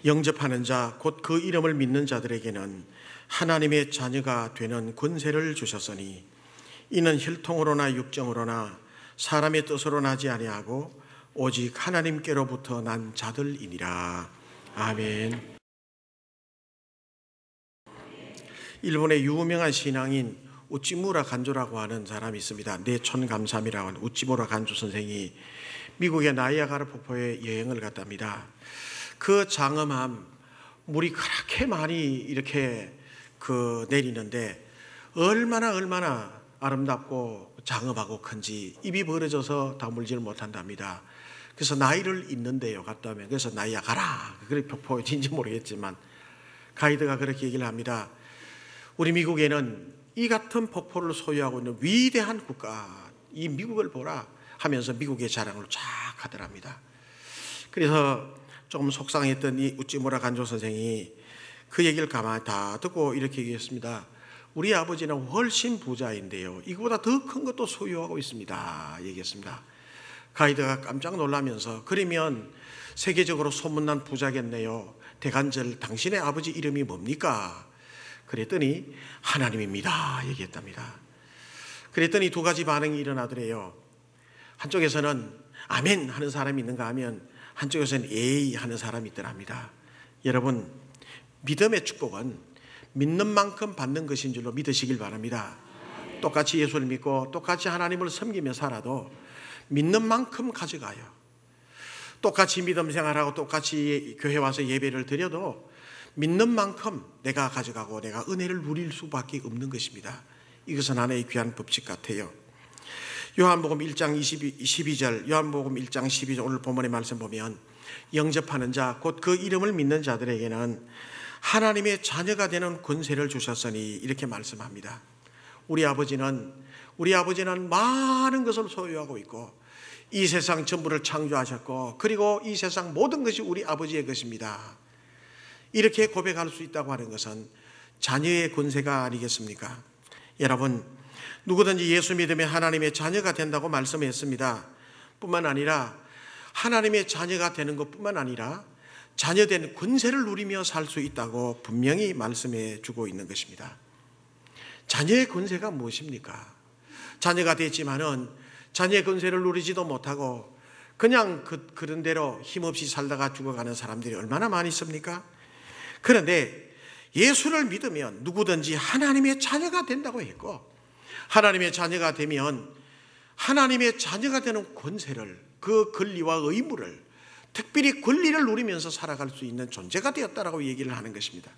영접하는 자, 곧 그 이름을 믿는 자들에게는 하나님의 자녀가 되는 권세를 주셨으니 이는 혈통으로나 육정으로나 사람의 뜻으로 나지 아니하고 오직 하나님께로부터 난 자들이니라. 아멘. 일본의 유명한 신앙인 우찌무라 간조라고 하는 사람이 있습니다. 내천감삼이라고 하는 우찌무라 간조 선생이 미국의 나이아가라 폭포에 여행을 갔답니다. 그 장엄함, 물이 그렇게 많이 이렇게 내리는데 얼마나 아름답고 장엄하고 큰지 입이 벌어져서 다물지를 못한답니다. 그래서 나이를 잊는데요, 갔다 오면. 그래서 나이아가라, 그래 폭포인지 모르겠지만 가이드가 그렇게 얘기를 합니다. 우리 미국에는 이 같은 폭포를 소유하고 있는 위대한 국가, 이 미국을 보라 하면서 미국의 자랑을 쫙 하더랍니다. 그래서 조금 속상했던 이 우찌무라 간조 선생이 그 얘기를 가만히 다 듣고 이렇게 얘기했습니다. 우리 아버지는 훨씬 부자인데요, 이거보다 더 큰 것도 소유하고 있습니다, 얘기했습니다. 가이드가 깜짝 놀라면서 그러면 세계적으로 소문난 부자겠네요. 대간절 당신의 아버지 이름이 뭡니까? 그랬더니 하나님입니다, 얘기했답니다. 그랬더니 두 가지 반응이 일어나더래요. 한쪽에서는 아멘 하는 사람이 있는가 하면 한쪽에서는 에이 하는 사람이 있더랍니다. 여러분, 믿음의 축복은 믿는 만큼 받는 것인 줄로 믿으시길 바랍니다. 똑같이 예수를 믿고 똑같이 하나님을 섬기며 살아도 믿는 만큼 가져가요. 똑같이 믿음 생활하고 똑같이 교회 와서 예배를 드려도 믿는 만큼 내가 가져가고 내가 은혜를 누릴 수밖에 없는 것입니다. 이것은 하나의 귀한 법칙 같아요. 요한복음 1장 12절, 요한복음 1장 12절 오늘 본문의 말씀 보면 영접하는 자, 곧 그 이름을 믿는 자들에게는 하나님의 자녀가 되는 권세를 주셨으니 이렇게 말씀합니다. 우리 아버지는 많은 것을 소유하고 있고 이 세상 전부를 창조하셨고 그리고 이 세상 모든 것이 우리 아버지의 것입니다. 이렇게 고백할 수 있다고 하는 것은 자녀의 권세가 아니겠습니까? 여러분, 누구든지 예수 믿으면 하나님의 자녀가 된다고 말씀했습니다. 뿐만 아니라 하나님의 자녀가 되는 것뿐만 아니라 자녀된 권세를 누리며 살 수 있다고 분명히 말씀해 주고 있는 것입니다. 자녀의 권세가 무엇입니까? 자녀가 됐지만은 자녀의 권세를 누리지도 못하고 그냥 그런 대로 힘없이 살다가 죽어가는 사람들이 얼마나 많이 있습니까? 그런데 예수를 믿으면 누구든지 하나님의 자녀가 된다고 했고, 하나님의 자녀가 되면 하나님의 자녀가 되는 권세를, 그 권리와 의무를, 특별히 권리를 누리면서 살아갈 수 있는 존재가 되었다라고 얘기를 하는 것입니다.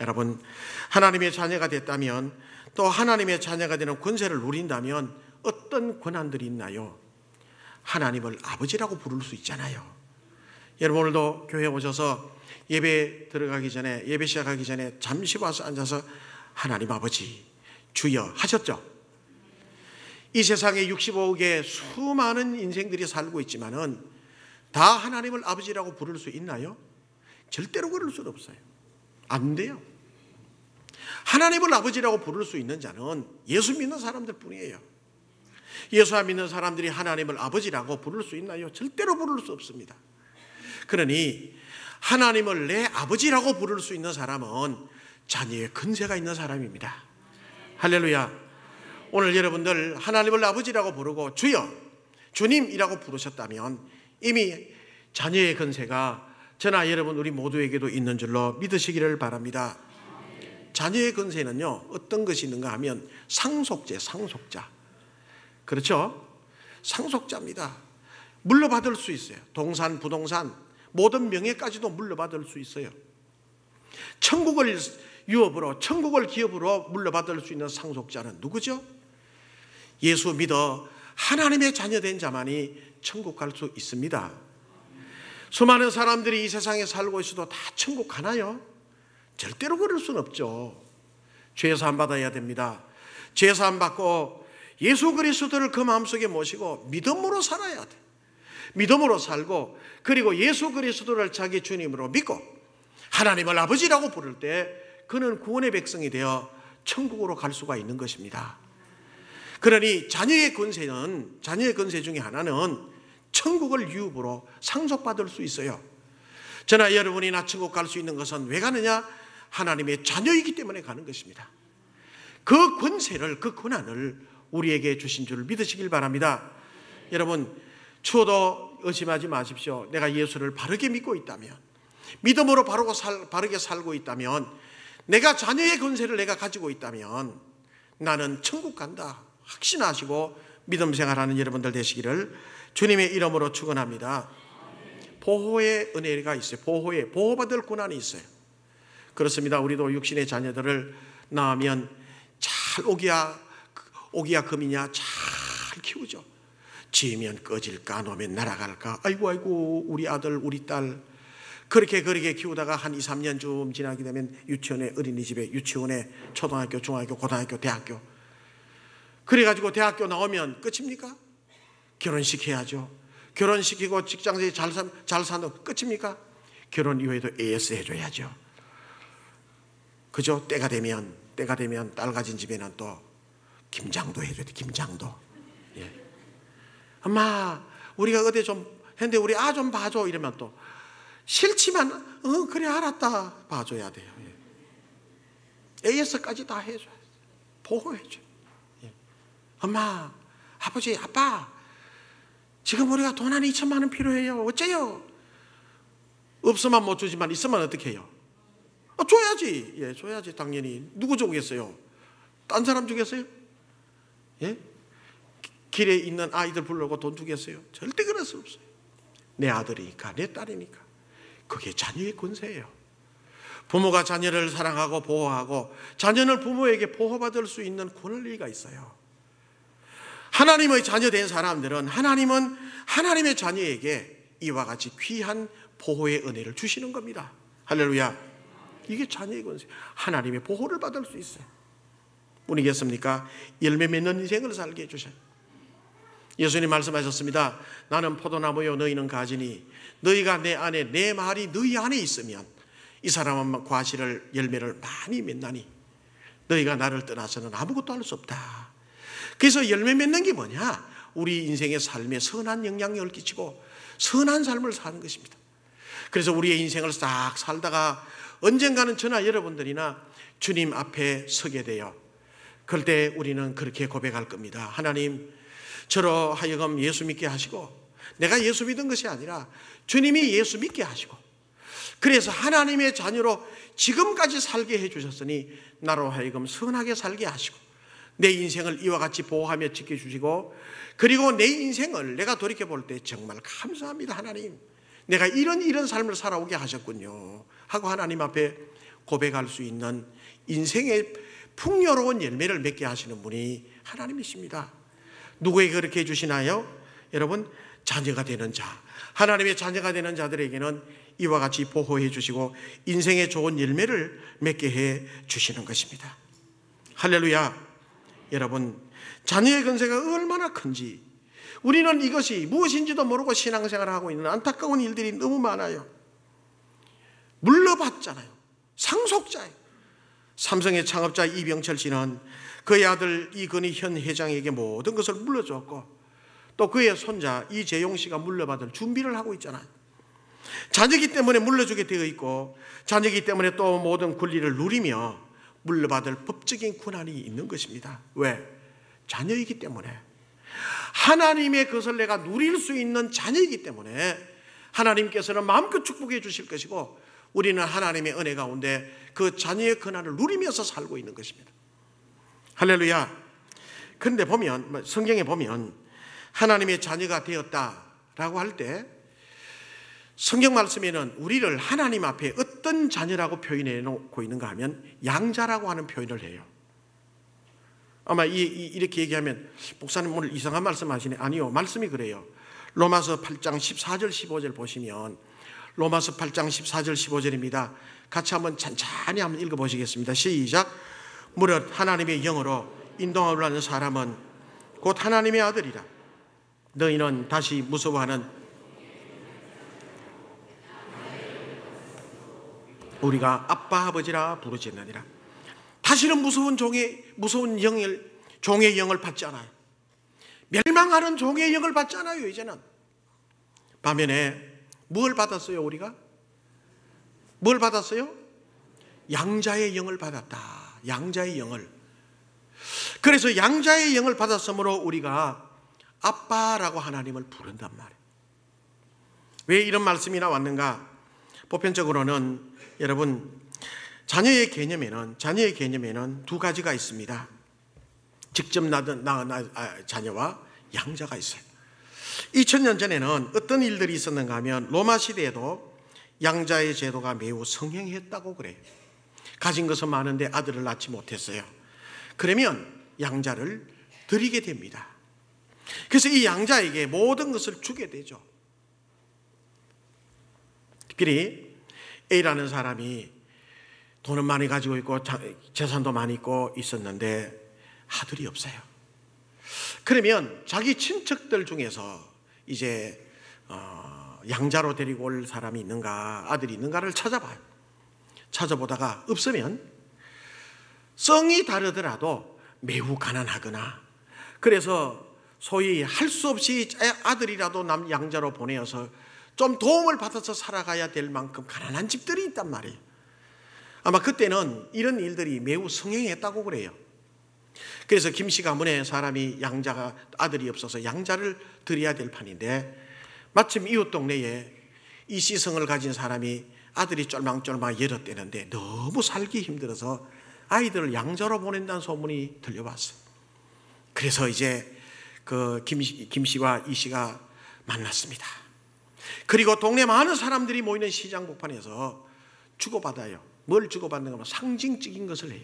여러분, 하나님의 자녀가 됐다면, 또 하나님의 자녀가 되는 권세를 누린다면 어떤 권한들이 있나요? 하나님을 아버지라고 부를 수 있잖아요. 여러분, 오늘도 교회 오셔서 예배 들어가기 전에, 예배 시작하기 전에 잠시 와서 앉아서 하나님 아버지 주여 하셨죠? 이 세상에 65억의 수많은 인생들이 살고 있지만은 다 하나님을 아버지라고 부를 수 있나요? 절대로 그럴 수는 없어요. 안 돼요. 하나님을 아버지라고 부를 수 있는 자는 예수 믿는 사람들 뿐이에요. 예수 안 믿는 사람들이 하나님을 아버지라고 부를 수 있나요? 절대로 부를 수 없습니다. 그러니 하나님을 내 아버지라고 부를 수 있는 사람은 자녀의 권세가 있는 사람입니다. 할렐루야. 오늘 여러분들 하나님을 아버지라고 부르고 주여, 주님이라고 부르셨다면 이미 자녀의 권세가 저나 여러분 우리 모두에게도 있는 줄로 믿으시기를 바랍니다. 자녀의 권세는요, 어떤 것이 있는가 하면 상속자. 그렇죠? 상속자입니다. 물려받을 수 있어요. 동산, 부동산, 모든 명예까지도 물려받을 수 있어요. 천국을 유업으로, 천국을 기업으로 물려받을 수 있는 상속자는 누구죠? 예수 믿어 하나님의 자녀된 자만이 천국 갈 수 있습니다. 수많은 사람들이 이 세상에 살고 있어도 다 천국 가나요? 절대로 그럴 수는 없죠. 죄사함 받아야 됩니다. 죄사함 받고 예수 그리스도를 그 마음속에 모시고 믿음으로 살아야 돼. 믿음으로 살고, 그리고 예수 그리스도를 자기 주님으로 믿고 하나님을 아버지라고 부를 때 그는 구원의 백성이 되어 천국으로 갈 수가 있는 것입니다. 그러니 자녀의 권세 중에 하나는 천국을 유업으로 상속받을 수 있어요. 저나 여러분이나 천국 갈 수 있는 것은 왜 가느냐? 하나님의 자녀이기 때문에 가는 것입니다. 그 권세를, 그 권한을 우리에게 주신 줄 믿으시길 바랍니다. 여러분, 추워도 의심하지 마십시오. 내가 예수를 바르게 믿고 있다면, 믿음으로 바르게 살고 있다면, 내가 자녀의 권세를 내가 가지고 있다면 나는 천국 간다 확신하시고 믿음 생활하는 여러분들 되시기를 주님의 이름으로 축원합니다. 보호의 은혜가 있어요. 보호받을 권한이 있어요. 그렇습니다. 우리도 육신의 자녀들을 낳으면 잘 오기야 금이냐 잘 키우죠. 지으면 꺼질까, 놓으면 날아갈까, 아이고 우리 아들 우리 딸 그렇게 키우다가 한 2, 3년 좀 지나게 되면 유치원에, 어린이집에, 유치원에, 초등학교, 중학교, 고등학교, 대학교, 그래가지고 대학교 나오면 끝입니까? 결혼시켜야죠. 결혼시키고 직장에서 잘 사는 끝입니까? 결혼 이후에도 AS 해줘야죠. 그죠? 때가 되면 딸 가진 집에는 또 김장도 해줘야 돼. 김장도. 예. 엄마 우리가 어디 좀 했는데 우리 아 좀 봐줘 이러면 또 싫지만 그래 알았다 봐줘야 돼요. 예. AS까지 다 해줘야 돼. 보호해줘. 예. 엄마 아버지 아빠 지금 우리가 돈 한 2천만 원 필요해요. 어째요? 없으면 못 주지만 있으면 어떻게 해요? 줘야지. 예, 줘야지 당연히. 누구 주겠어요? 딴 사람 주겠어요? 예? 길에 있는 아이들 부르고 돈 주겠어요? 절대 그럴 수 없어요. 내 아들이니까, 내 딸이니까. 그게 자녀의 권세예요. 부모가 자녀를 사랑하고 보호하고 자녀는 부모에게 보호받을 수 있는 권리가 있어요. 하나님의 자녀 된 사람들은 하나님은 하나님의 자녀에게 이와 같이 귀한 보호의 은혜를 주시는 겁니다. 할렐루야. 이게 자녀의 권세. 하나님의 보호를 받을 수 있어요. 뿐이겠습니까? 열매 맺는 인생을 살게 해주셔요. 예수님 말씀하셨습니다. 나는 포도나무요 너희는 가지니 너희가 내 안에 내 말이 너희 안에 있으면 이 사람은 과실을 열매를 많이 맺나니 너희가 나를 떠나서는 아무것도 할 수 없다. 그래서 열매 맺는 게 뭐냐? 우리 인생의 삶에 선한 영향력을 끼치고 선한 삶을 사는 것입니다. 그래서 우리의 인생을 싹 살다가 언젠가는 저나 여러분들이나 주님 앞에 서게 돼요. 그럴 때 우리는 그렇게 고백할 겁니다. 하나님, 저로 하여금 예수 믿게 하시고 내가 예수 믿은 것이 아니라 주님이 예수 믿게 하시고 그래서 하나님의 자녀로 지금까지 살게 해주셨으니 나로 하여금 선하게 살게 하시고 내 인생을 이와 같이 보호하며 지켜주시고 그리고 내 인생을 내가 돌이켜볼 때 정말 감사합니다. 하나님, 내가 이런 삶을 살아오게 하셨군요 하고 하나님 앞에 고백할 수 있는 인생의 풍요로운 열매를 맺게 하시는 분이 하나님이십니다. 누구에게 그렇게 해주시나요? 여러분, 자녀가 되는 자, 하나님의 자녀가 되는 자들에게는 이와 같이 보호해 주시고 인생의 좋은 열매를 맺게 해 주시는 것입니다. 할렐루야. 여러분, 자녀의 권세가 얼마나 큰지 우리는 이것이 무엇인지도 모르고 신앙생활을 하고 있는 안타까운 일들이 너무 많아요. 물러봤잖아요. 상속자예요. 삼성의 창업자 이병철 씨는 그의 아들 이건희 현 회장에게 모든 것을 물려줬고 또 그의 손자 이재용 씨가 물려받을 준비를 하고 있잖아요. 자녀이기 때문에 물려주게 되어 있고 자녀이기 때문에 또 모든 권리를 누리며 물려받을 법적인 권한이 있는 것입니다. 왜? 자녀이기 때문에. 하나님의 것을 내가 누릴 수 있는 자녀이기 때문에 하나님께서는 마음껏 축복해 주실 것이고 우리는 하나님의 은혜 가운데 그 자녀의 권한을 누리면서 살고 있는 것입니다. 할렐루야. 그런데 보면 성경에 보면 하나님의 자녀가 되었다라고 할 때 성경 말씀에는 우리를 하나님 앞에 어떤 자녀라고 표현해 놓고 있는가 하면 양자라고 하는 표현을 해요. 아마 이렇게 얘기하면 목사님 오늘 이상한 말씀 하시네. 아니요, 말씀이 그래요. 로마서 8장 14절 15절 보시면 로마서 8장 14절 15절입니다. 같이 한번 찬찬히 한번 읽어보시겠습니다. 시작. 무릇 하나님의 영으로 인도함을 받는 사람은 곧 하나님의 아들이라. 너희는 다시 무서워하는 우리가 아빠 아버지라 부르짖느니라. 다시는 무서운 종의 영을 받지 않아요. 멸망하는 종의 영을 받지 않아요. 이제는 반면에 뭘 받았어요? 우리가 뭘 받았어요? 양자의 영을 받았다. 양자의 영을. 그래서 양자의 영을 받았으므로 우리가 아빠라고 하나님을 부른단 말이에요. 왜 이런 말씀이 나왔는가? 보편적으로는 여러분 자녀의 개념에는 두 가지가 있습니다. 직접 낳은 자녀와 양자가 있어요. 2000년 전에는 어떤 일들이 있었는가 하면 로마 시대에도 양자의 제도가 매우 성행했다고 그래요. 가진 것은 많은데 아들을 낳지 못했어요. 그러면 양자를 드리게 됩니다. 그래서 이 양자에게 모든 것을 주게 되죠. 특별히 A라는 사람이 돈은 많이 가지고 있고 재산도 많이 있고 있었는데 아들이 없어요. 그러면 자기 친척들 중에서 이제 양자로 데리고 올 사람이 있는가, 아들이 있는가를 찾아봐요. 찾아보다가 없으면 성이 다르더라도 매우 가난하거나, 그래서 소위 할 수 없이 아들이라도 양자로 보내어서 좀 도움을 받아서 살아가야 될 만큼 가난한 집들이 있단 말이에요. 아마 그때는 이런 일들이 매우 성행했다고 그래요. 그래서 김씨 가문에 사람이 양자가 아들이 없어서 양자를 드려야 될 판인데, 마침 이웃 동네에 이시성을 가진 사람이 아들이 쫄망쫄망 열었대는데 너무 살기 힘들어서 아이들을 양자로 보낸다는 소문이 들려왔어요. 그래서 이제 그 김씨와 이씨가 만났습니다. 그리고 동네 많은 사람들이 모이는 시장 복판에서 주고받아요. 뭘 주고받는가 하면 상징적인 것을 해요.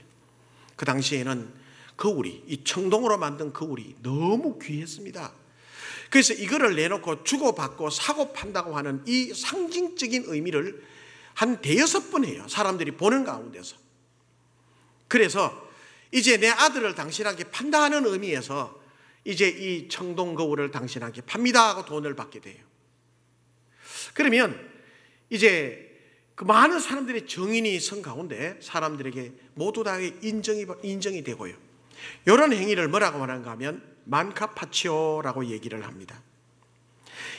그 당시에는 거울이, 이 청동으로 만든 거울이 너무 귀했습니다. 그래서 이거를 내놓고 주고받고 사고 판다고 하는 이 상징적인 의미를 한 대여섯 번 해요. 사람들이 보는 가운데서. 그래서 이제 내 아들을 당신에게 판다 하는 의미에서 이제 이 청동 거울을 당신에게 팝니다 하고 돈을 받게 돼요. 그러면 이제 그 많은 사람들의 정인이 선 가운데 사람들에게 모두 다 인정이 되고요. 이런 행위를 뭐라고 하는가 하면 만카파치오라고 얘기를 합니다.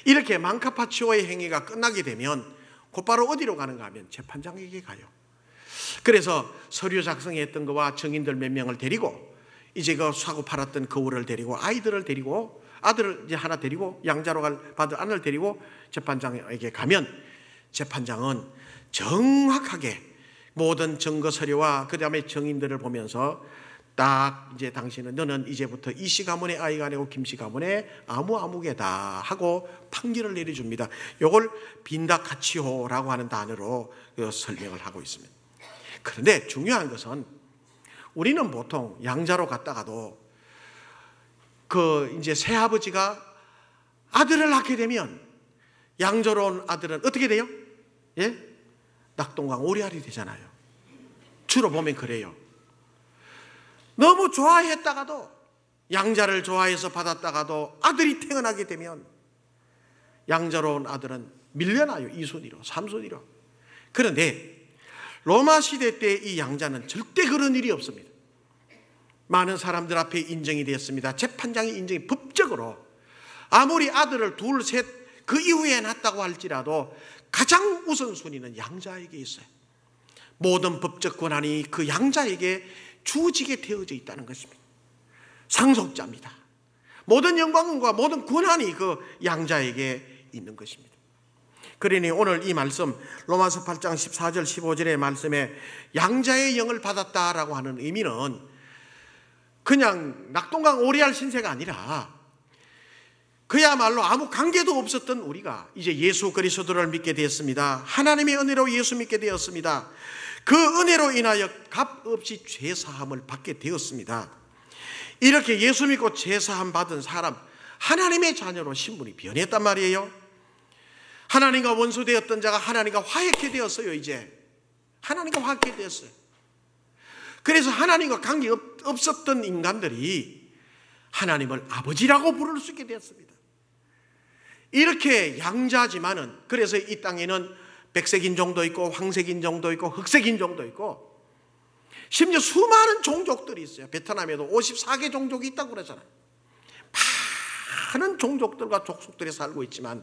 이렇게 만카파치오의 행위가 끝나게 되면 곧바로 어디로 가는가 하면 재판장에게 가요. 그래서 서류 작성했던 거와 증인들 몇 명을 데리고 이제 그 사고 팔았던 거울을 데리고 아이들을 데리고 아들을 이제 하나 데리고 양자로 받을 아들을 데리고 재판장에게 가면 재판장은 정확하게 모든 증거 서류와 그 다음에 증인들을 보면서 딱 이제 당신은 너는 이제부터 이씨 가문의 아이가 아니고 김씨 가문의 아무개다 하고 판결을 내려줍니다. 이걸 빈다카치오라고 하는 단어로 설명을 하고 있습니다. 그런데 중요한 것은 우리는 보통 양자로 갔다가도 그 이제 새아버지가 아들을 낳게 되면 양자로 온 아들은 어떻게 돼요? 예? 낙동강 오리알이 되잖아요. 주로 보면 그래요. 너무 좋아했다가도 양자를 좋아해서 받았다가도 아들이 태어나게 되면 양자로 온 아들은 밀려나요. 2순위로 3순위로. 그런데 로마 시대 때 이 양자는 절대 그런 일이 없습니다. 많은 사람들 앞에 인정이 되었습니다. 재판장의 인정이 법적으로 아무리 아들을 둘, 셋 그 이후에 낳았다고 할지라도 가장 우선순위는 양자에게 있어요. 모든 법적 권한이 그 양자에게 주어지게 되어져 있다는 것입니다. 상속자입니다. 모든 영광과 모든 권한이 그 양자에게 있는 것입니다. 그러니 오늘 이 말씀 로마서 8장 14절 15절의 말씀에 양자의 영을 받았다라고 하는 의미는 그냥 낙동강 오리알 신세가 아니라 그야말로 아무 관계도 없었던 우리가 이제 예수 그리스도를 믿게 되었습니다. 하나님의 은혜로 예수 믿게 되었습니다. 그 은혜로 인하여 값없이 죄사함을 받게 되었습니다. 이렇게 예수 믿고 죄사함 받은 사람, 하나님의 자녀로 신분이 변했단 말이에요. 하나님과 원수되었던 자가 하나님과 화해케 되었어요. 이제 하나님과 화해케 되었어요. 그래서 하나님과 관계 없었던 인간들이 하나님을 아버지라고 부를 수 있게 되었습니다. 이렇게 양자지만은, 그래서 이 땅에는 백색 인종도 있고 황색 인종도 있고 흑색 인종도 있고 심지어 수많은 종족들이 있어요. 베트남에도 54개 종족이 있다고 그러잖아요. 많은 종족들과 족속들이 살고 있지만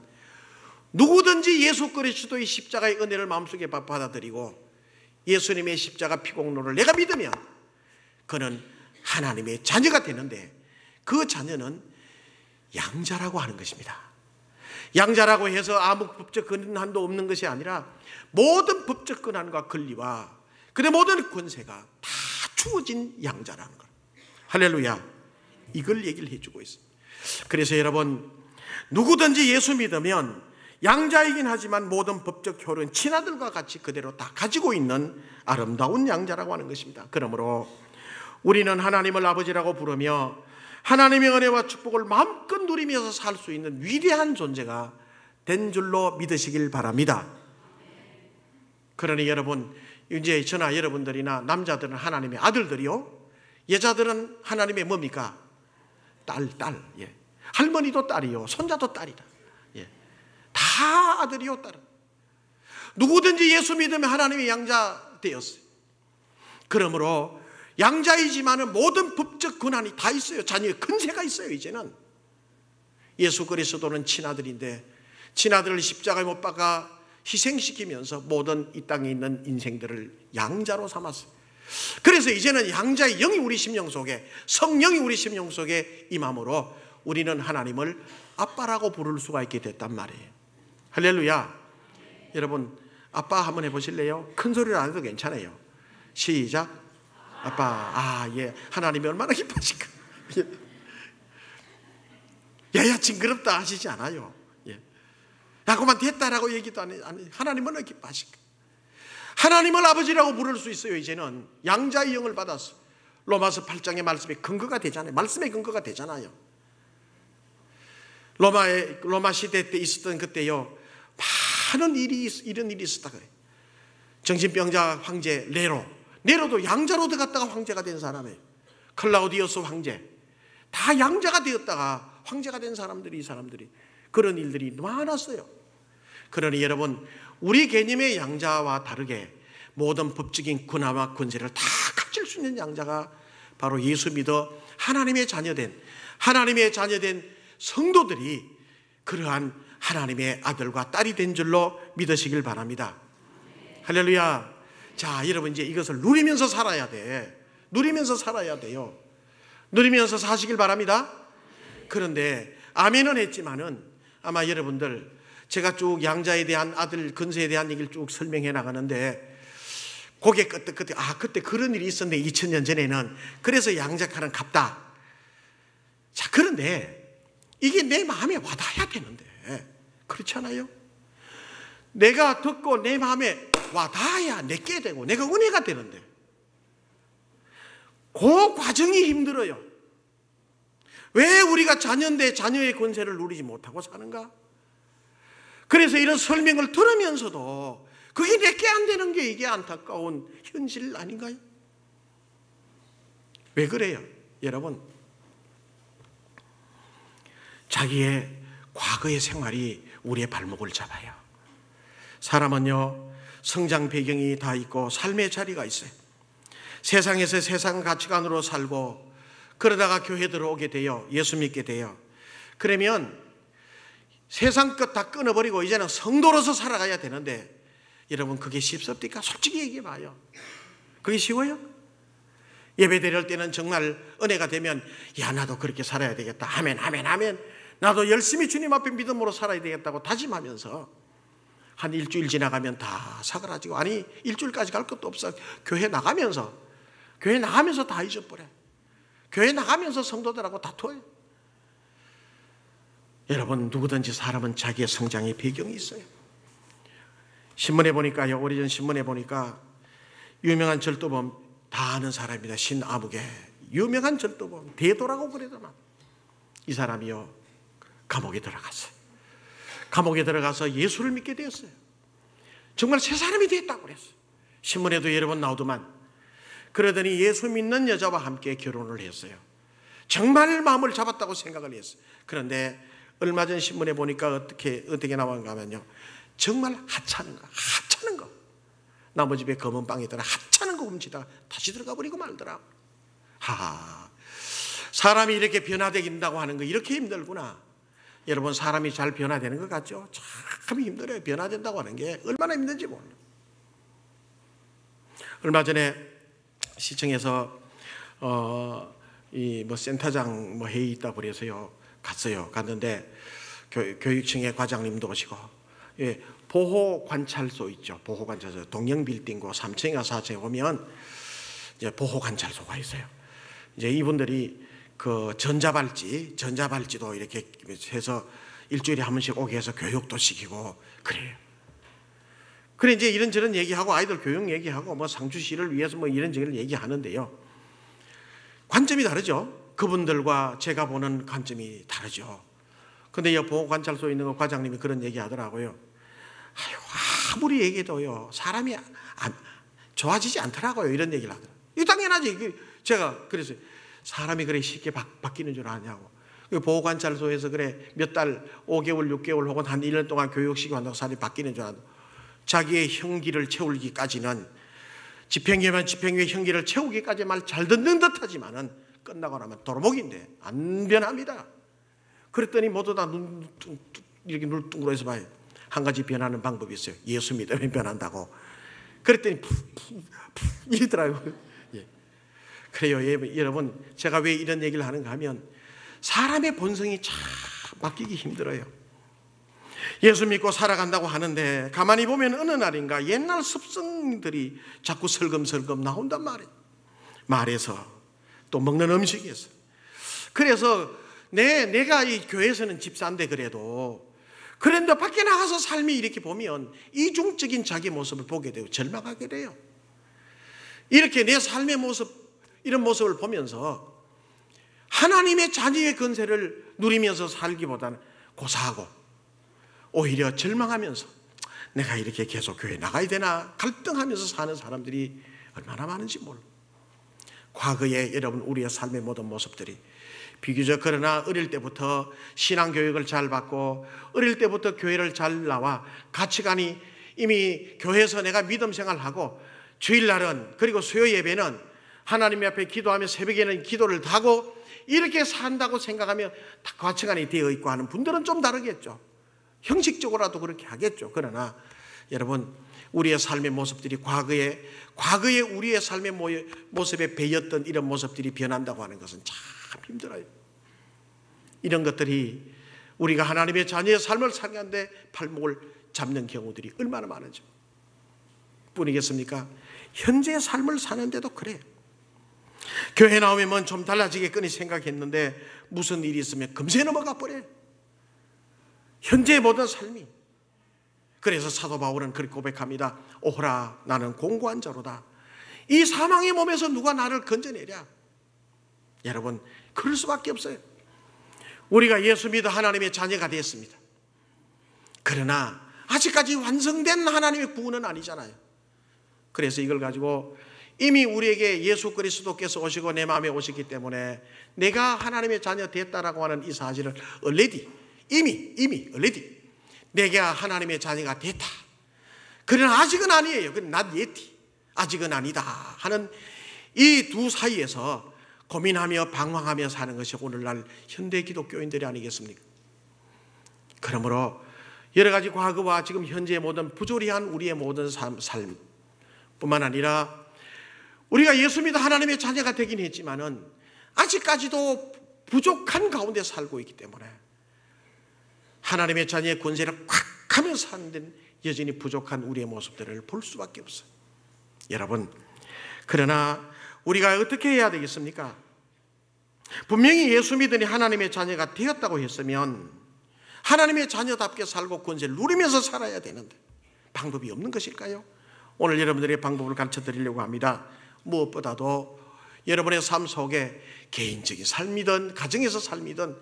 누구든지 예수 그리스도의 십자가의 은혜를 마음속에 받아들이고 예수님의 십자가 피공로를 내가 믿으면 그는 하나님의 자녀가 되는데, 그 자녀는 양자라고 하는 것입니다. 양자라고 해서 아무 법적 권한도 없는 것이 아니라 모든 법적 권한과 권리와 그의 모든 권세가 다 주어진 양자라는 것. 할렐루야. 이걸 얘기를 해주고 있습니다. 그래서 여러분, 누구든지 예수 믿으면 양자이긴 하지만 모든 법적 효력은 친아들과 같이 그대로 다 가지고 있는 아름다운 양자라고 하는 것입니다. 그러므로 우리는 하나님을 아버지라고 부르며 하나님의 은혜와 축복을 마음껏 누리면서 살 수 있는 위대한 존재가 된 줄로 믿으시길 바랍니다. 그러니 여러분, 이제 저나 여러분들이나 남자들은 하나님의 아들들이요, 여자들은 하나님의 뭡니까? 딸. 예. 할머니도 딸이요, 손자도 딸이다. 예. 다 아들이요, 딸. 누구든지 예수 믿으면 하나님의 양자 되었어요. 그러므로 양자이지만은 모든 법적 권한이 다 있어요. 자녀의 근세가 있어요. 이제는 예수 그리스도는 친아들인데 친아들을 십자가에 못 박아 희생시키면서 모든 이 땅에 있는 인생들을 양자로 삼았어요. 그래서 이제는 양자의 영이 우리 심령 속에, 성령이 우리 심령 속에 임함으로 우리는 하나님을 아빠라고 부를 수가 있게 됐단 말이에요. 할렐루야. 여러분, 아빠 한번 해보실래요? 큰 소리를 안 해도 괜찮아요. 시작. 아빠. 예. 하나님이 얼마나 기뻐하실까. 야야 징그럽다 하시지 않아요. 예. 야 그만 됐다라고 얘기도 안 해. 하나님은 얼마나 기뻐하실까. 하나님을 아버지라고 부를 수 있어요. 이제는 양자의 영을 받았어. 로마서 8장의 말씀의 근거가 되잖아요. 말씀의 근거가 되잖아요. 로마 시대 때 있었던 그때요, 많은 이런 일이 있었다 그래요. 정신병자 황제 네로도 양자로 들어갔다가 황제가 된 사람이에요. 클라우디우스 황제, 다 양자가 되었다가 황제가 된 사람들이, 이 사람들이 그런 일들이 많았어요. 그러니 여러분, 우리 개념의 양자와 다르게 모든 법적인 권한과 권세를 다 가질 수 있는 양자가 바로 예수 믿어 하나님의 자녀된 성도들이 그러한 하나님의 아들과 딸이 된 줄로 믿으시길 바랍니다. 할렐루야. 자, 여러분, 이제 이것을 누리면서 살아야 돼. 누리면서 살아야 돼요. 누리면서 사시길 바랍니다. 그런데 아멘은 했지만은 아마 여러분들, 제가 쭉 양자에 대한, 아들 근세에 대한 얘기를 쭉 설명해 나가는데 고개 그때 그런 일이 있었는데 2000년 전에는 그래서 양자칼은 값다. 자, 그런데 이게 내 마음에 와닿아야 되는데 그렇지 않아요? 내가 듣고 내 마음에 와닿아야 내게 되고 내가 은혜가 되는데 그 과정이 힘들어요. 왜 우리가 자녀인데 자녀의 권세를 누리지 못하고 사는가? 그래서 이런 설명을 들으면서도 그게 내게 안 되는 게 이게 안타까운 현실 아닌가요? 왜 그래요? 여러분, 자기의 과거의 생활이 우리의 발목을 잡아요. 사람은요, 성장 배경이 다 있고 삶의 자리가 있어요. 세상에서 세상 가치관으로 살고 그러다가 교회 들어오게 돼요. 예수 믿게 돼요. 그러면 세상 것 다 끊어버리고 이제는 성도로서 살아가야 되는데 여러분, 그게 쉽습니까? 솔직히 얘기해 봐요. 그게 쉬워요? 예배 드릴 때는 정말 은혜가 되면 야, 나도 그렇게 살아야 되겠다. 아멘. 나도 열심히 주님 앞에 믿음으로 살아야 되겠다고 다짐하면서 한 일주일 지나가면 다 사그라지고, 아니 일주일까지 갈 것도 없어. 교회 나가면서 다 잊어버려. 교회 나가면서 성도들하고 다퉈요. 여러분, 누구든지 사람은 자기의 성장의 배경이 있어요. 신문에 보니까요, 오래전 신문에 보니까 유명한 절도범 다 아는 사람입니다. 신아무개, 유명한 절도범, 대도라고 그러더만. 이 사람이요, 감옥에 들어갔어요. 감옥에 들어가서 예수를 믿게 되었어요. 정말 새 사람이 됐다고 그랬어요. 신문에도 여러 번 나오더만. 그러더니 예수 믿는 여자와 함께 결혼을 했어요. 정말 마음을 잡았다고 생각을 했어요. 그런데 얼마 전 신문에 보니까 어떻게 나왔는가 하면요, 정말 하찮은 거. 나무 집에 검은 빵이 있더라. 하찮은 거 훔치다가 다시 들어가 버리고 말더라. 사람이 이렇게 변화되긴다고 하는 거 이렇게 힘들구나. 여러분, 사람이 잘 변화되는 것 같죠? 참 힘들어요. 변화된다고 하는 게 얼마나 힘든지 몰라요. 얼마 전에 시청에서 이 센터장 회의 있다고 그래서요 갔어요. 갔는데 교육청의 과장님도 오시고, 예, 보호 관찰소 있죠. 보호 관찰소, 동영 빌딩고 3층이나 4층에 오면 이제 보호 관찰소가 있어요. 이제 이분들이 그 전자발찌도 이렇게 해서 일주일에 한 번씩 오게 해서 교육도 시키고 그래요. 그래 이제 이런저런 얘기하고 아이들 교육 얘기하고 상주시를 위해서 이런저런 얘기하는데요. 관점이 다르죠. 그분들과 제가 보는 관점이 다르죠. 근데 이 보호관찰소에 있는 과장님이 그런 얘기 하더라고요. 아무리 얘기해도요, 사람이 좋아지지 않더라고요. 이런 얘기를 하더라고요. 이거 당연하지. 제가 그래서 사람이 그래 쉽게 바뀌는 줄 아냐고. 보호관찰소에서 그래 몇 달, 5개월, 6개월 혹은 한 1년 동안 교육시키고 한다고 사람이 바뀌는 줄 아냐고. 자기의 형기를 채우기까지는, 집행유예면 집행유예 형기를 채우기까지만 잘 듣는 듯 하지만은 끝나고 나면 도루묵인데 안 변합니다. 그랬더니 모두 다 이렇게 눈을 둥그러서 봐요. 한 가지 변하는 방법이 있어요. 예수 믿으면 변한다고. 그랬더니 이러더라고요. 예. 그래요. 여러분, 제가 왜 이런 얘기를 하는가 하면 사람의 본성이 참 바뀌기 힘들어요. 예수 믿고 살아간다고 하는데 가만히 보면 어느 날인가 옛날 습성들이 자꾸 설금설금 나온단 말이에요. 말에서 또 먹는 음식에서. 그래서 내가 이 교회에서는 집사인데 그런데 밖에 나가서 삶이 이렇게 보면 이중적인 자기 모습을 보게 되고 절망하게 돼요. 이렇게 내 삶의 모습, 이런 모습을 보면서 하나님의 자녀의 권세를 누리면서 살기보다는 고사하고 오히려 절망하면서 내가 이렇게 계속 교회 나가야 되나 갈등하면서 사는 사람들이 얼마나 많은지 몰라. 과거에 여러분, 우리의 삶의 모든 모습들이 비교적, 그러나 어릴 때부터 신앙교육을 잘 받고 어릴 때부터 교회를 잘 나와 가치관이 이미 교회에서 내가 믿음 생활하고 주일날은, 그리고 수요 예배는 하나님 앞에 기도하며 새벽에는 기도를 하고 이렇게 산다고 생각하며 다 가치관이 되어 있고 하는 분들은 좀 다르겠죠. 형식적으로라도 그렇게 하겠죠. 그러나 여러분, 우리의 삶의 모습들이 과거에 우리의 삶의 모습에 배였던 이런 모습들이 변한다고 하는 것은 참 힘들어요. 이런 것들이 우리가 하나님의 자녀의 삶을 살아가는데 발목을 잡는 경우들이 얼마나 많은지 뿐이겠습니까? 현재의 삶을 사는데도 그래요. 교회 나오면 좀 달라지겠거니 생각했는데 무슨 일이 있으면 금세 넘어가 버려요. 현재의 모든 삶이. 그래서 사도 바울은 그렇게 고백합니다. 오호라, 나는 공고한 자로다. 이 사망의 몸에서 누가 나를 건져내랴. 여러분, 그럴 수밖에 없어요. 우리가 예수 믿어 하나님의 자녀가 됐습니다. 그러나 아직까지 완성된 하나님의 구원은 아니잖아요. 그래서 이걸 가지고 이미 우리에게 예수 그리스도께서 오시고 내 마음에 오셨기 때문에 내가 하나님의 자녀 됐다라고 하는 이 사실을 이미 내가 하나님의 자녀가 됐다. 그러나 아직은 아니에요. not yet. 아직은 아니다 하는 이 두 사이에서 고민하며 방황하며 사는 것이 오늘날 현대 기독교인들이 아니겠습니까? 그러므로 여러 가지 과거와 지금 현재의 모든 부조리한 우리의 모든 삶뿐만 아니라 우리가 예수 믿어 하나님의 자녀가 되긴 했지만은 아직까지도 부족한 가운데 살고 있기 때문에 하나님의 자녀의 권세를 꽉 하면서 사는 데는 여전히 부족한 우리의 모습들을 볼 수밖에 없어요. 여러분, 그러나 우리가 어떻게 해야 되겠습니까? 분명히 예수 믿으니 하나님의 자녀가 되었다고 했으면 하나님의 자녀답게 살고 권세를 누리면서 살아야 되는데 방법이 없는 것일까요? 오늘 여러분들의 방법을 가르쳐 드리려고 합니다. 무엇보다도 여러분의 삶 속에 개인적인 삶이든 가정에서 삶이든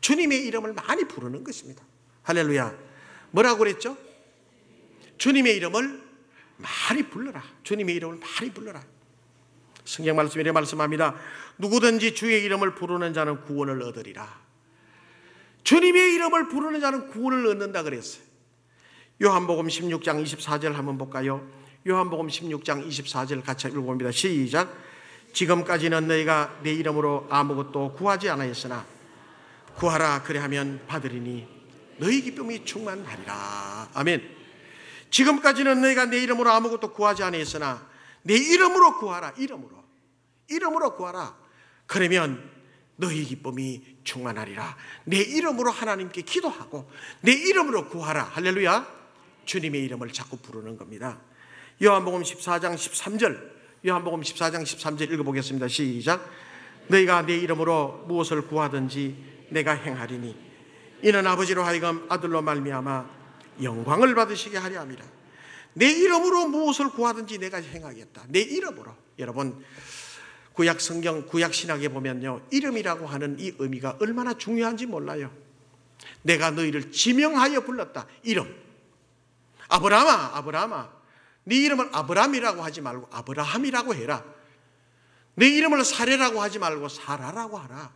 주님의 이름을 많이 부르는 것입니다. 할렐루야. 뭐라고 그랬죠? 주님의 이름을 많이 불러라. 주님의 이름을 많이 불러라. 성경 말씀에 이렇게 말씀합니다. 누구든지 주의 이름을 부르는 자는 구원을 얻으리라. 주님의 이름을 부르는 자는 구원을 얻는다 그랬어요. 요한복음 16장 24절 한번 볼까요? 요한복음 16장 24절 같이 읽어봅니다. 시작. 지금까지는 너희가 내 이름으로 아무것도 구하지 않았으나 구하라 그리하면 받으리니 너희 기쁨이 충만하리라. 아멘. 지금까지는 너희가 내 이름으로 아무것도 구하지 아니했으나 내 이름으로 구하라. 이름으로 구하라. 그러면 너희 기쁨이 충만하리라. 내 이름으로 하나님께 기도하고 내 이름으로 구하라. 할렐루야. 주님의 이름을 자꾸 부르는 겁니다. 요한복음 14장 13절, 요한복음 14장 13절 읽어보겠습니다. 시작. 너희가 내 이름으로 무엇을 구하든지 내가 행하리니 이는 아버지로 하여금 아들로 말미암아 영광을 받으시게 하려 함이라. 내 이름으로 무엇을 구하든지 내가 행하겠다. 내 이름으로. 여러분, 구약 성경, 구약 신학에 보면요, 이름이라고 하는 이 의미가 얼마나 중요한지 몰라요. 내가 너희를 지명하여 불렀다. 이름. 아브라함아, 네 이름을 아브람이라고 하지 말고 아브라함이라고 해라. 내 이름을 사례라고 하지 말고 사라라고 하라.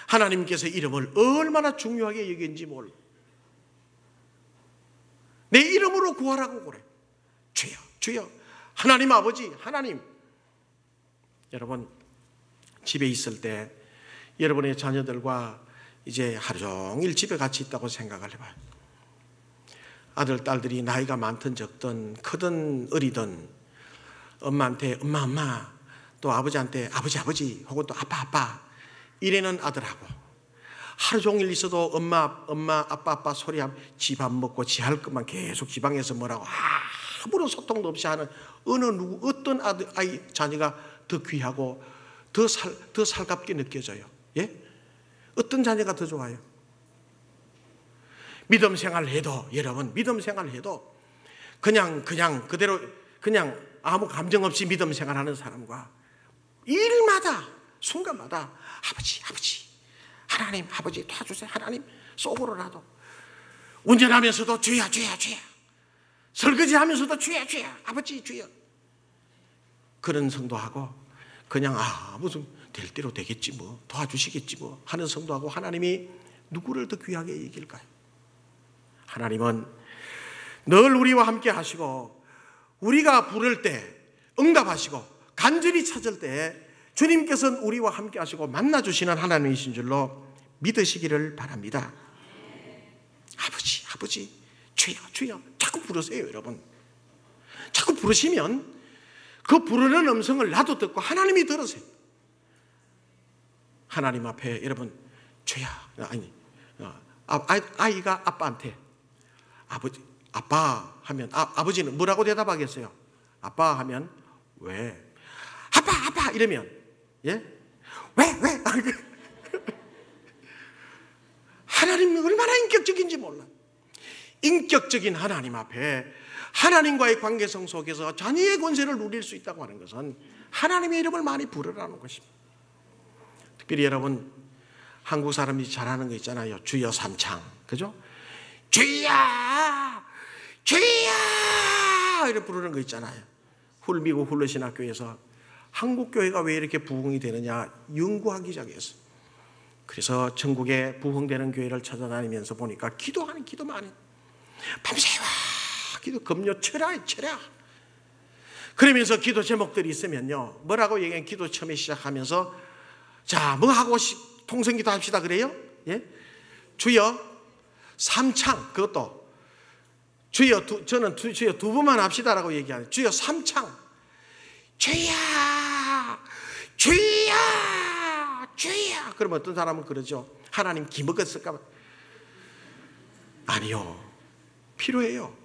하나님께서 이름을 얼마나 중요하게 여긴지 몰라. 내 이름으로 구하라고 그래. 주여, 주여. 하나님 아버지, 하나님. 여러분, 집에 있을 때 여러분의 자녀들과 이제 하루 종일 집에 같이 있다고 생각을 해봐요. 아들, 딸들이 나이가 많든 적든 크든 어리든 엄마한테 엄마, 또 아버지한테 아버지 혹은 또 아빠 이래는 아들하고 하루 종일 있어도 엄마 아빠 소리하면 지 밥 먹고 지 할 것만 계속 지방에서 뭐라고 아무런 소통도 없이 하는 어떤 아이 자녀가 더 귀하고 더 살갑게 느껴져요. 예? 어떤 자녀가 더 좋아요? 믿음 생활해도 여러분, 믿음 생활해도 그냥 그대로 그냥 아무 감정 없이 믿음 생활하는 사람과 일마다 순간마다 아버지 하나님 아버지 도와주세요. 하나님 속으로라도 운전하면서도 주여 설거지하면서도 주여 아버지 주여 그런 성도하고 그냥 무슨 될 대로 되겠지 뭐 도와주시겠지 뭐 하는 성도하고 하나님이 누구를 더 귀하게 여길까요? 하나님은 늘 우리와 함께 하시고 우리가 부를 때 응답하시고 간절히 찾을 때 주님께서는 우리와 함께 하시고 만나주시는 하나님이신 줄로 믿으시기를 바랍니다. 아버지 주여 자꾸 부르세요. 여러분, 자꾸 부르시면 그 부르는 음성을 나도 듣고 하나님이 들으세요. 하나님 앞에 여러분 주여 아이가 아빠한테 아빠 하면 아버지는 뭐라고 대답하겠어요? 아빠 하면 왜? 아빠 이러면 예? 왜? 하나님은 얼마나 인격적인지 몰라. 인격적인 하나님 앞에 하나님과의 관계성 속에서 자녀의 권세를 누릴 수 있다고 하는 것은 하나님의 이름을 많이 부르라는 것입니다. 특별히 여러분 한국 사람이 잘하는 거 있잖아요. 주여 삼창, 그죠? 주여 이렇게 부르는 거 있잖아요. 미국 훌러신학교에서 한국 교회가 왜 이렇게 부흥이 되느냐 연구하기 시작했어요. 그래서 전국에 부흥되는 교회를 찾아다니면서 보니까 기도하는 기도만 해. 밤새워 기도 금요 철야. 그러면서 기도 제목들이 있으면요 뭐라고 얘기해? 기도 처음에 시작하면서 자 뭐 하고 통성기도 합시다 그래요? 예? 주여 삼창, 그것도 저는 주여 두 번만 합시다라고 얘기하는 주여 삼창, 주여. 그러면 어떤 사람은 그러죠. 하나님 기먹었을까 봐. 아니요, 필요해요.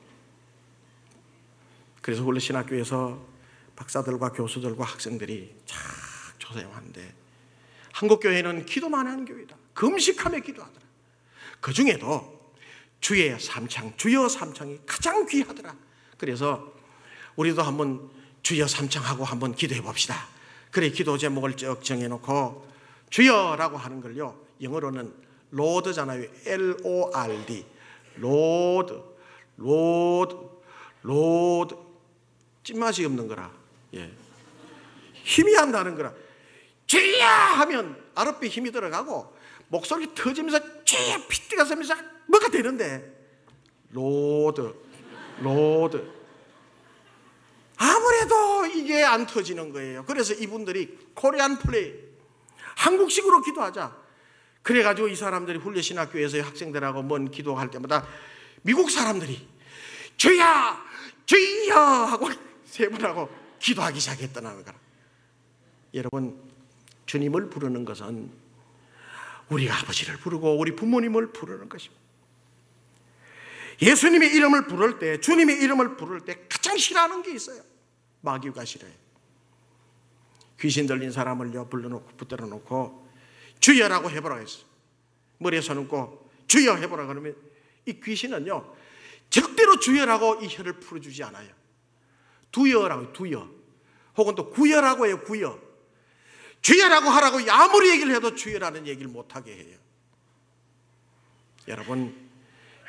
그래서 홀레신학교에서 박사들과 교수들과 학생들이 쫙 조사해왔는데 한국 교회는 기도만 하는 교회다. 금식하며 기도하더라. 그 중에도 주의 삼창, 주여 삼창이 가장 귀하더라. 그래서 우리도 한번 주여 삼창하고 한번 기도해 봅시다. 그래 기도 제목을 쭉 정해놓고 주여라고 하는 걸요 영어로는 로드잖아요. L-O-R-D 로드 찐맛이 없는 거라. 예. 힘이 안 나는 거라. 주여 하면 아랫배 힘이 들어가고 목소리 터지면서 주여 피띠가 서면서 뭐가 되는데 로드 아무래도 이게 안 터지는 거예요. 그래서 이분들이 코리안 플레이 한국식으로 기도하자. 그래가지고 이 사람들이 훈련신학교에서 학생들하고 뭔 기도할 때마다 미국 사람들이 주여 주여 하고 세 번 하고 기도하기 시작했다는 거라. 여러분, 주님을 부르는 것은 우리가 아버지를 부르고 우리 부모님을 부르는 것입니다. 예수님의 이름을 부를 때, 주님의 이름을 부를 때 가장 싫어하는 게 있어요. 마귀가 싫어해요. 귀신 들린 사람을요 불러놓고 붙들어 놓고 주여라고 해보라고 했어요. 머리에 손 얹고 주여 해보라 그러면 이 귀신은요 절대로 주여라고 이 혀를 풀어주지 않아요. 두여라고, 두여. 혹은 또 구여라고 해요. 구여. 주여라고 하라고 아무리 얘기를 해도 주여라는 얘기를 못하게 해요. 여러분,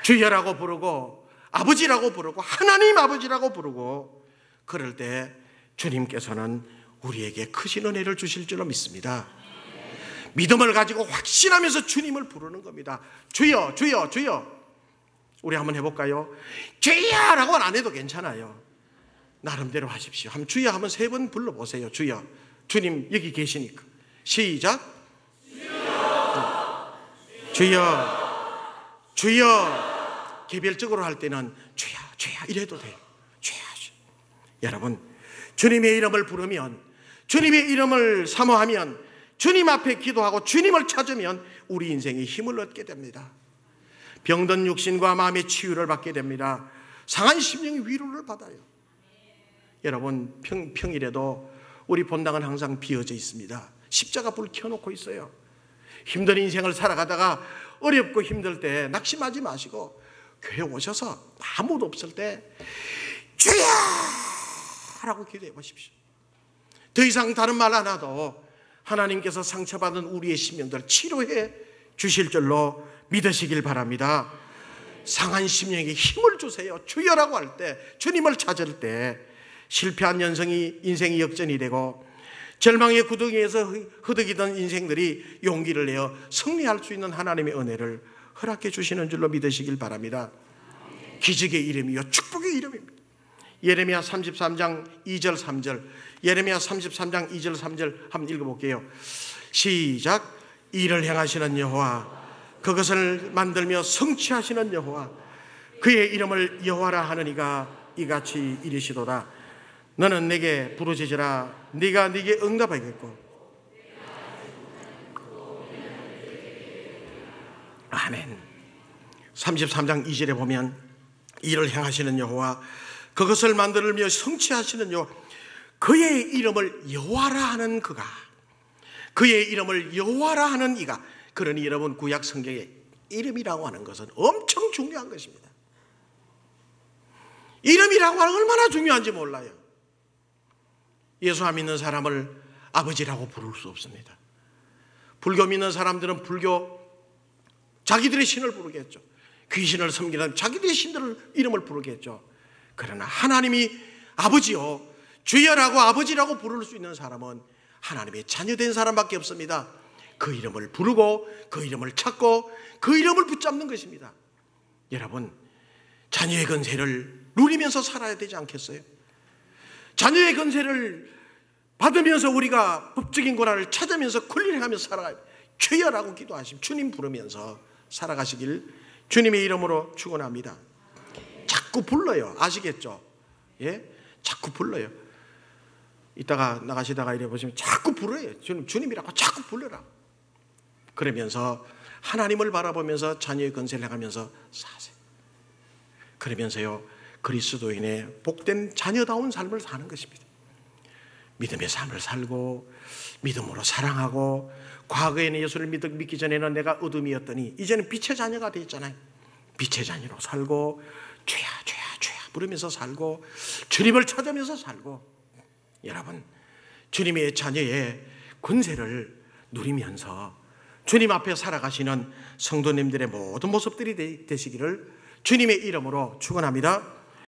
주여라고 부르고 아버지라고 부르고 하나님 아버지라고 부르고 그럴 때 주님께서는 우리에게 크신 은혜를 주실 줄로 믿습니다. 믿음을 가지고 확신하면서 주님을 부르는 겁니다. 주여 주여 주여. 우리 한번 해볼까요? 주여라고는 안 해도 괜찮아요. 나름대로 하십시오. 한번 주여 한번 3번 불러보세요. 주여. 주님 여기 계시니까. 시작. 주여 주여. 개별적으로 할 때는 주여 주여 이래도 돼요. 주여 주여. 여러분, 주님의 이름을 부르면, 주님의 이름을 사모하면, 주님 앞에 기도하고 주님을 찾으면 우리 인생에 힘을 얻게 됩니다. 병든 육신과 마음의 치유를 받게 됩니다. 상한 심령의 위로를 받아요. 여러분, 평일에도 우리 본당은 항상 비어져 있습니다. 십자가 불 켜놓고 있어요. 힘든 인생을 살아가다가 어렵고 힘들 때 낙심하지 마시고 교회 오셔서 아무도 없을 때 주여 라고 기도해 보십시오. 더 이상 다른 말 안 하도 하나님께서 상처받은 우리의 심령들을 치료해 주실 줄로 믿으시길 바랍니다. 상한 심령에게 힘을 주세요. 주여라고 할 때, 주님을 찾을 때 실패한 인생이 역전이 되고 절망의 구덩이에서 흐득이던 인생들이 용기를 내어 승리할 수 있는 하나님의 은혜를 허락해 주시는 줄로 믿으시길 바랍니다. 기적의 이름이요 축복의 이름입니다. 예레미야 33장 2절 3절, 예레미야 33장 2절 3절 한번 읽어볼게요. 시작. 일을 행하시는 여호와, 그것을 만들며 성취하시는 여호와, 그의 이름을 여호와라 하느니가 이같이 이르시도다. 너는 내게 부르짖으라. 네가 네게 응답하겠고. 아멘. 33장 2절에 보면 일을 행하시는 여호와, 그것을 만들며 성취하시는 여호와, 그의 이름을 여호와라 하는 그가, 그의 이름을 여호와라 하는 이가. 그러니 여러분, 구약 성경의 이름이라고 하는 것은 엄청 중요한 것입니다. 이름이라고 하는 얼마나 중요한지 몰라요. 예수 안 믿는 사람을 아버지라고 부를 수 없습니다. 불교 믿는 사람들은 자기들의 신을 부르겠죠. 귀신을 섬기는 자기들의 신들을 이름을 부르겠죠. 그러나 하나님이 아버지요, 주여라고 아버지라고 부를 수 있는 사람은 하나님의 자녀된 사람밖에 없습니다. 그 이름을 부르고 그 이름을 찾고 그 이름을 붙잡는 것입니다. 여러분, 자녀의 건세를 누리면서 살아야 되지 않겠어요? 자녀의 건세를 받으면서 우리가 법적인 권한을 찾으면서 권리를 하며 살아가요. 주여라고 기도하시면 주님 부르면서 살아가시길 주님의 이름으로 축원합니다. 자꾸 불러요. 아시겠죠? 예? 자꾸 불러요. 이따가 나가시다가 이래 보시면 자꾸 불러요. 주님이라고 자꾸 불러라. 그러면서 하나님을 바라보면서 자녀의 건세를 해가면서 사세요. 그러면서요, 그리스도인의 복된 자녀다운 삶을 사는 것입니다. 믿음의 삶을 살고 믿음으로 사랑하고, 과거에는 예수를 믿기 전에는 내가 어둠이었더니 이제는 빛의 자녀가 되었잖아요. 빛의 자녀로 살고 주야 주야 주야 부르면서 살고 주님을 찾으면서 살고, 여러분, 주님의 자녀의 권세를 누리면서 주님 앞에 살아가시는 성도님들의 모든 모습들이 되시기를 주님의 이름으로 축원합니다.